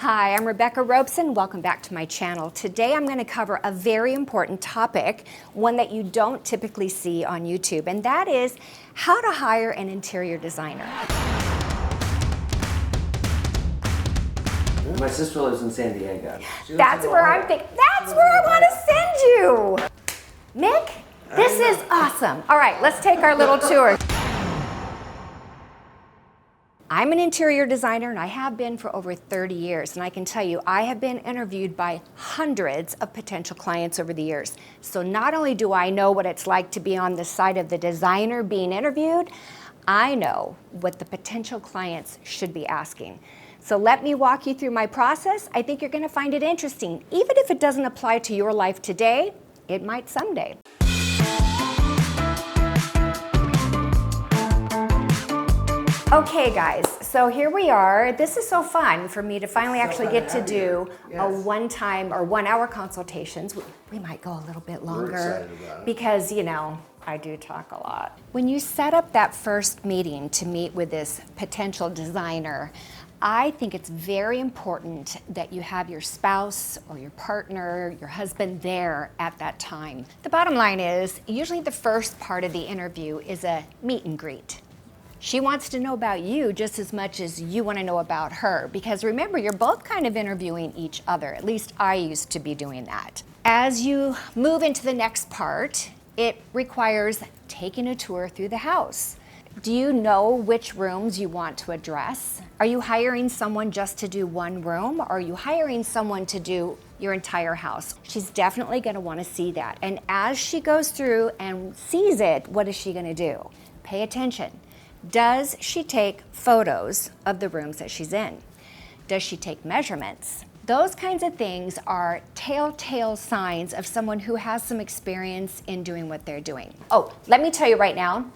Hi, I'm Rebecca Robeson. Welcome back to my channel. Today I'm going to cover a very important topic, one that you don't typically see on YouTube, and that is how to hire an interior designer. My sister lives in San Diego. That's where I want to send you. Mick, this is awesome. All right, let's take our little tour. I'm an interior designer and I have been for over 30 years, and I can tell you I have been interviewed by hundreds of potential clients over the years. So not only do I know what it's like to be on the side of the designer being interviewed, I know what the potential clients should be asking. So let me walk you through my process. I think you're going to find it interesting. Even if it doesn't apply to your life today, it might someday. Okay guys, so here we are. This is so fun for me to finally actually get to do a one-time or 1 hour consultations. We might go a little bit longer because, you know, I do talk a lot. When you set up that first meeting to meet with this potential designer, I think it's very important that you have your spouse or your partner, your husband there at that time. The bottom line is, usually the first part of the interview is a meet and greet. She wants to know about you just as much as you want to know about her, because remember, you're both kind of interviewing each other. At least I used to be doing that. As you move into the next part, it requires taking a tour through the house. Do you know which rooms you want to address? Are you hiring someone just to do one room, or are you hiring someone to do your entire house? She's definitely going to want to see that. And as she goes through and sees it, what is she going to do? Pay attention. Does she take photos of the rooms that she's in? Does she take measurements? Those kinds of things are telltale signs of someone who has some experience in doing what they're doing. Oh, let me tell you right now,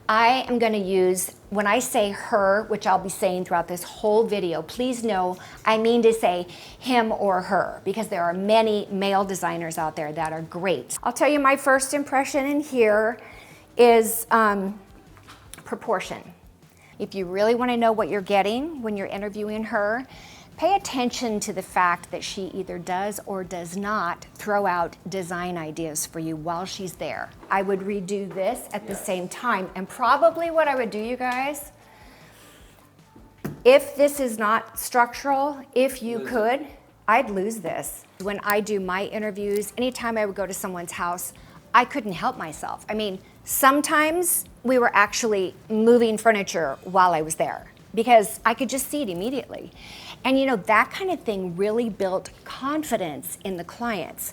I am going to use, when I say her, which I'll be saying throughout this whole video, please know I mean to say him or her, because there are many male designers out there that are great. I'll tell you my first impression in here is proportion. If you really want to know what you're getting when you're interviewing her, pay attention to the fact that she either does or does not throw out design ideas for you while she's there. I would redo this at the same time, and probably what I would do, you guys, if this is not structural, if you could, I'd lose this. When I do my interviews, anytime I would go to someone's house, I couldn't help myself. I mean, sometimes we were actually moving furniture while I was there because I could just see it immediately. And you know, that kind of thing really built confidence in the clients.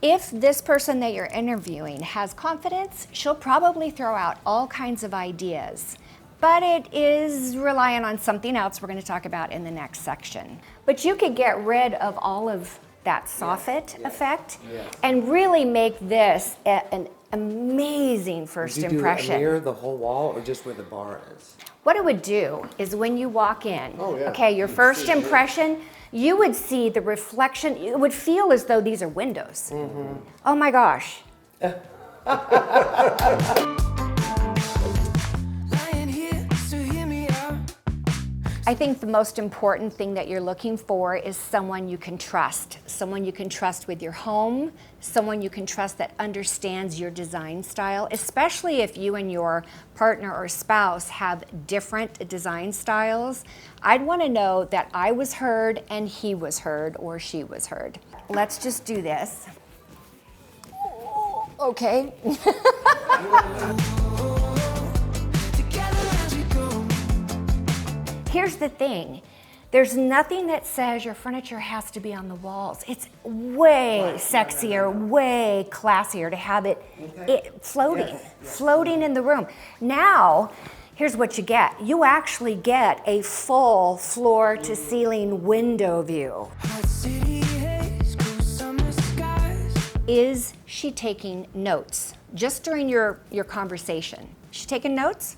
If this person that you're interviewing has confidence, she'll probably throw out all kinds of ideas, but it is relying on something else we're going to talk about in the next section. But you could get rid of all of that soffit effect and really make this an amazing first impression. Do a mirror the whole wall, or just where the bar is? What it would do is when you walk in, okay, your first impression, you would see the reflection. It would feel as though these are windows. Oh my gosh. I think the most important thing that you're looking for is someone you can trust. Someone you can trust with your home, someone you can trust that understands your design style, especially if you and your partner or spouse have different design styles. I'd want to know that I was heard and he was heard or she was heard. Let's just do this. Okay. Here's the thing, there's nothing that says your furniture has to be on the walls. It's way sexier, way classier to have it floating in the room. Now, here's what you get. You actually get a full floor to ceiling window view. Is she taking notes? Just during your conversation. Is she taking notes?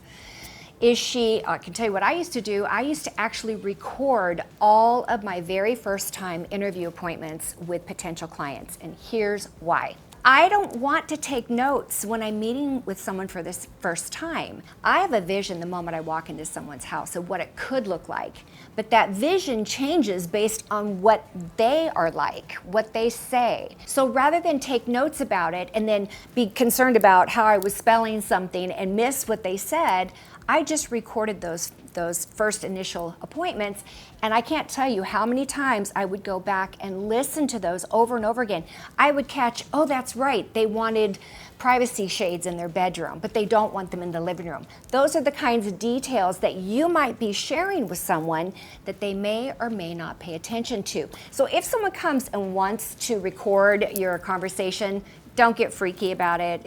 Is she, I can tell you what I used to do. I used to actually record all of my very first time interview appointments with potential clients, and here's why. I don't want to take notes when I'm meeting with someone for this first time. I have a vision the moment I walk into someone's house of what it could look like, but that vision changes based on what they are like, what they say. So rather than take notes about it and then be concerned about how I was spelling something and miss what they said, I just recorded those first initial appointments, and I can't tell you how many times I would go back and listen to those over and over again. I would catch, oh, that's right, they wanted privacy shades in their bedroom, but they don't want them in the living room. Those are the kinds of details that you might be sharing with someone that they may or may not pay attention to. So if someone comes and wants to record your conversation, don't get freaky about it.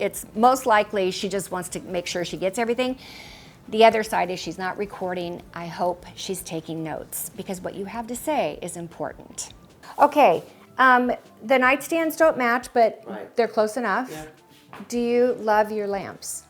It's most likely she just wants to make sure she gets everything. The other side is she's not recording. I hope she's taking notes because what you have to say is important. Okay, the nightstands don't match, but they're close enough. Yeah. Do you love your lamps?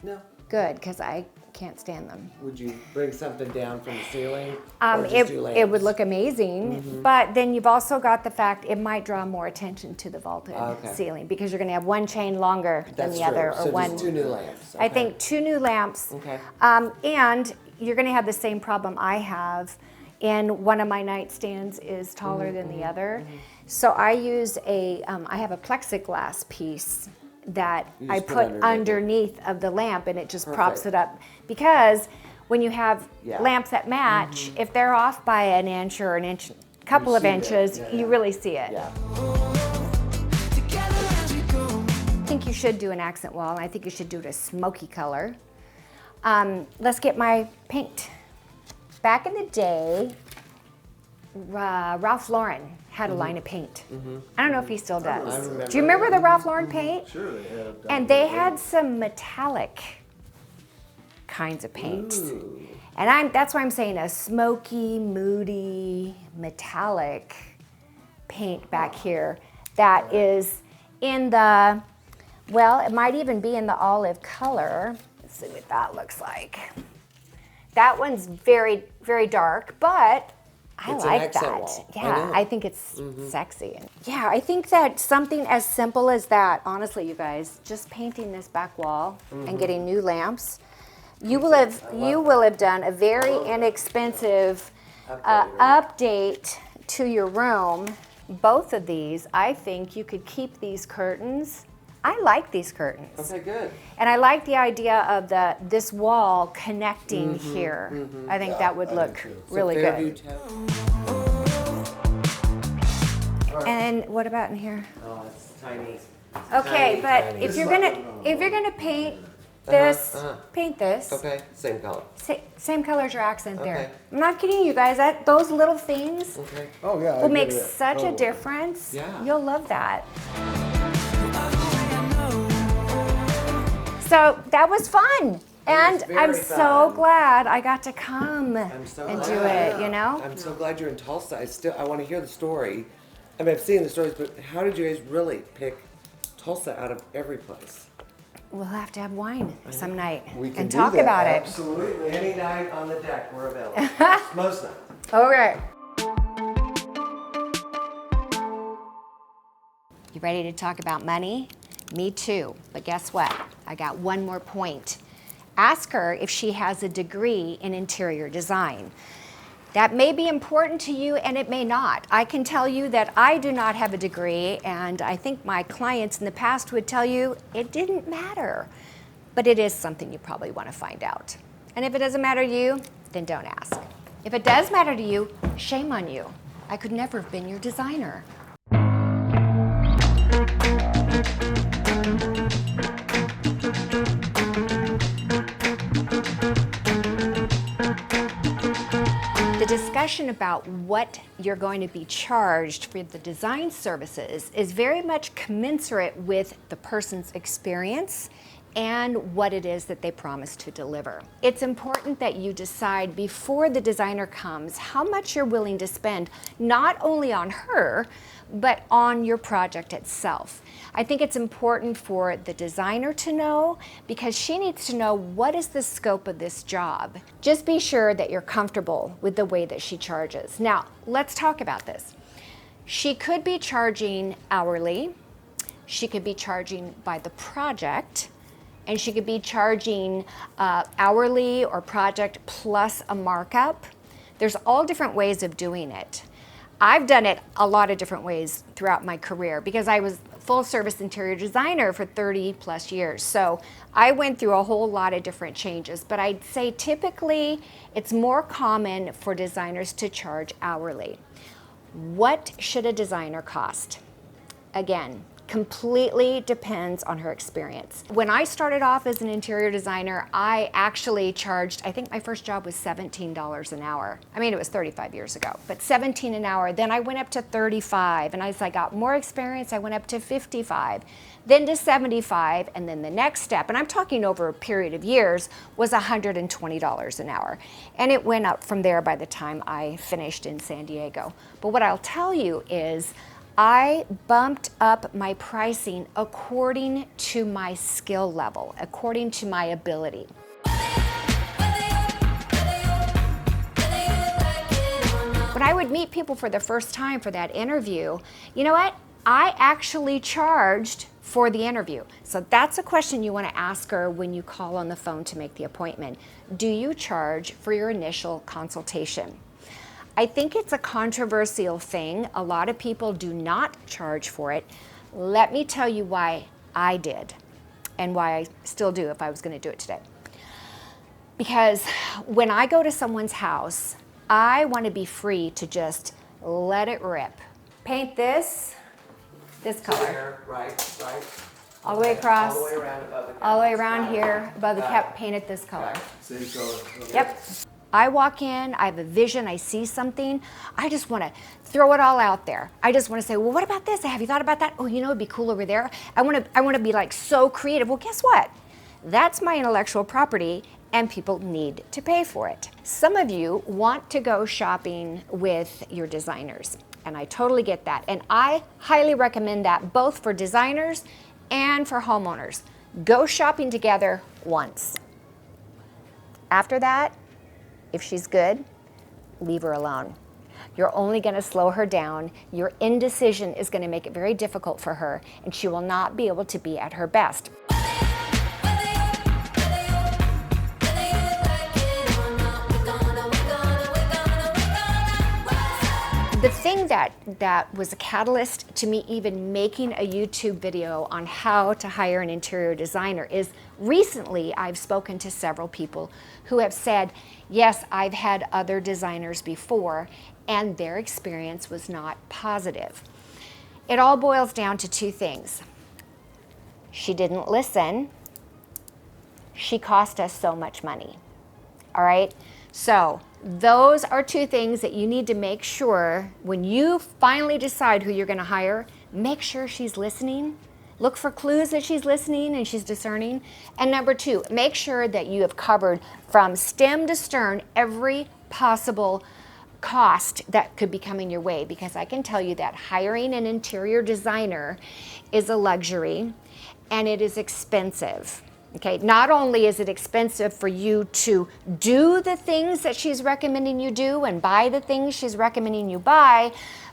No. Good, because I can't stand them. Would you bring something down from the ceiling? Or just do lamps? It would look amazing, but then you've also got the fact it might draw more attention to the vaulted ceiling because you're going to have one chain longer than the other, or so one. just 2 new lamps. I think 2 new lamps. Okay. And you're going to have the same problem I have. And one of my nightstands is taller than the other. So I use I have a plexiglass piece that I put underneath of the lamp, and it just props it up. Because when you have lamps that match, if they're off by an inch or couple of inches, you really see it. Yeah. I think you should do an accent wall, and I think you should do it a smoky color. Let's get my paint. Back in the day, Ralph Lauren had a line of paint. I don't know if he still does. Do you remember the Ralph Lauren paint? Sure, they had. And they had some metallic kinds of paints. And that's why I'm saying a smoky, moody, metallic paint back here that is in the, well, it might even be in the olive color. Let's see what that looks like. That one's very, very dark, but I It's like an accent that. wall. Yeah, I think it's sexy. Yeah, I think that something as simple as that, honestly, you guys, just painting this back wall and getting new lamps, you will have done a very inexpensive update to your room. Both of these, I think you could keep these curtains. I like these curtains. Okay, good. And I like the idea of this wall connecting here. I think that would look really good. And what about in here? Oh, it's tiny. Okay, Tiny, but tiny. if you're gonna paint this, paint this. Okay, same color. Same color as your accent there. Okay. I'm not kidding you guys. Those little things Okay. Oh yeah. will make such a difference. Yeah. You'll love that. So that was fun. And very I'm so fun. glad I got to come So and do glad. it, you know? I'm so glad you're in Tulsa. I want to hear the story. I mean, I've seen the stories, but how did you guys really pick Tulsa out of every place? We'll have to have wine some night We can and do talk that, about it. Absolutely. Any night on the deck, we're available. Most nights. All right. You ready to talk about money? Me too. But guess what? I got one more point. Ask her if she has a degree in interior design. That may be important to you and it may not. I can tell you that I do not have a degree, and I think my clients in the past would tell you it didn't matter. But it is something you probably want to find out. And if it doesn't matter to you, then don't ask. If it does matter to you, shame on you. I could never have been your designer. The discussion about what you're going to be charged for the design services is very much commensurate with the person's experience and what it is that they promise to deliver. It's important that you decide before the designer comes how much you're willing to spend, not only on her, but on your project itself. I think it's important for the designer to know, because she needs to know what is the scope of this job. Just be sure that you're comfortable with the way that she charges. Now, let's talk about this. She could be charging hourly. she could be charging by the project, and she could be charging hourly or project plus a markup. There's all different ways of doing it. I've done it a lot of different ways throughout my career because I was full service interior designer for 30 plus years. So I went through a whole lot of different changes, but I'd say typically it's more common for designers to charge hourly. What should a designer cost? Again, completely depends on her experience. When I started off as an interior designer, I actually charged, I think my first job was $17 an hour. I mean, it was 35 years ago, but 17 an hour. Then I went up to 35, and as I got more experience, I went up to 55, then to 75, and then the next step, and I'm talking over a period of years, was $120 an hour. And it went up from there by the time I finished in San Diego. But what I'll tell you is, I bumped up my pricing according to my skill level, according to my ability. When I would meet people for the first time for that interview, you know what? I actually charged for the interview. So that's a question you want to ask her when you call on the phone to make the appointment. Do you charge for your initial consultation? I think it's a controversial thing. A lot of people do not charge for it. Let me tell you why I did and why I still do if I was going to do it today. Because when I go to someone's house, I want to be free to just let it rip. Paint this color. Right. All the way across. All the way around above the cap. All the way around here above the cap, paint it this color. Same color. Okay. Yep. I walk in, I have a vision, I see something, I just want to throw it all out there. I just want to say, well, what about this? Have you thought about that? Oh, you know, it'd be cool over there. I want to be like so creative. Well, guess what? That's my intellectual property, and people need to pay for it. Some of you want to go shopping with your designers, and I totally get that. And I highly recommend that both for designers and for homeowners. Go shopping together once. After that, if she's good, leave her alone. You're only going to slow her down. Your indecision is going to make it very difficult for her, and she will not be able to be at her best. The thing that was a catalyst to me even making a YouTube video on how to hire an interior designer is recently I've spoken to several people who have said, yes, I've had other designers before and their experience was not positive. It all boils down to two things. She didn't listen. She cost us so much money. All right? So those are two things that you need to make sure when you finally decide who you're going to hire, make sure she's listening. Look for clues that she's listening and she's discerning. And number two, make sure that you have covered from stem to stern every possible cost that could be coming your way, because I can tell you that hiring an interior designer is a luxury and it is expensive. Okay, not only is it expensive for you to do the things that she's recommending you do and buy the things she's recommending you buy,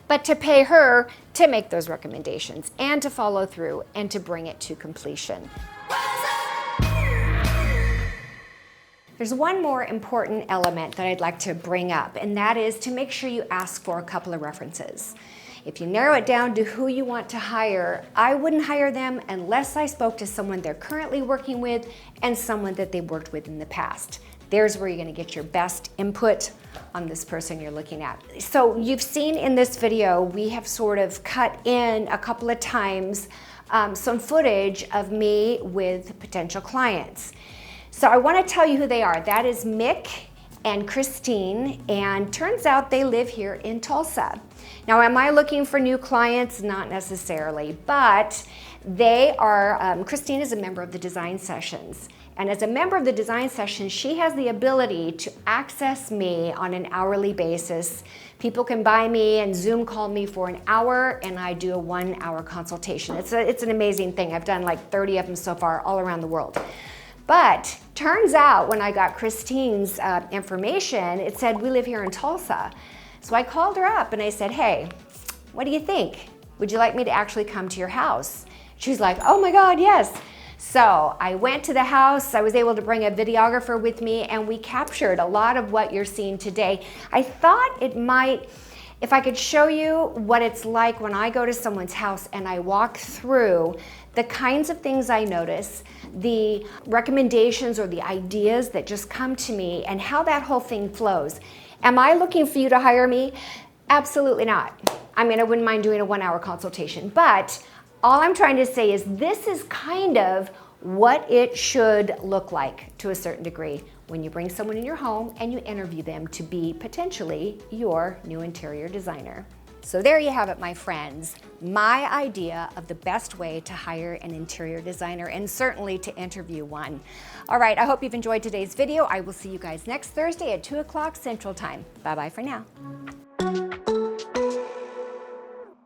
but to pay her to make those recommendations and to follow through and to bring it to completion. There's one more important element that I'd like to bring up, and that is to make sure you ask for a couple of references. If you narrow it down to who you want to hire, I wouldn't hire them unless I spoke to someone they're currently working with and someone that they've worked with in the past. There's where you're going to get your best input on this person you're looking at. So you've seen in this video, we have sort of cut in a couple of times some footage of me with potential clients. So I want to tell you who they are. That is Mick and Kristine, and turns out they live here in Tulsa. Now, am I looking for new clients? Not necessarily, but they are, Kristine is a member of the design sessions. And as a member of the design sessions, she has the ability to access me on an hourly basis. People can buy me and Zoom call me for an hour, and I do a 1 hour consultation. It's an amazing thing. I've done like 30 of them so far all around the world. But turns out when I got Kristine's information, it said, we live here in Tulsa. So I called her up and I said, hey, what do you think? Would you like me to actually come to your house? She's like, oh my God, yes. So I went to the house, I was able to bring a videographer with me, and we captured a lot of what you're seeing today. I thought it might, if I could show you what it's like when I go to someone's house and I walk through the kinds of things I notice, the recommendations or the ideas that just come to me, and how that whole thing flows. Am I looking for you to hire me? Absolutely not. I mean, I wouldn't mind doing a 1-hour consultation, but all I'm trying to say is this is kind of what it should look like to a certain degree when you bring someone in your home and you interview them to be potentially your new interior designer. So there you have it, my friends. My idea of the best way to hire an interior designer, and certainly to interview one. All right, I hope you've enjoyed today's video. I will see you guys next Thursday at 2 o'clock Central Time. Bye-bye for now.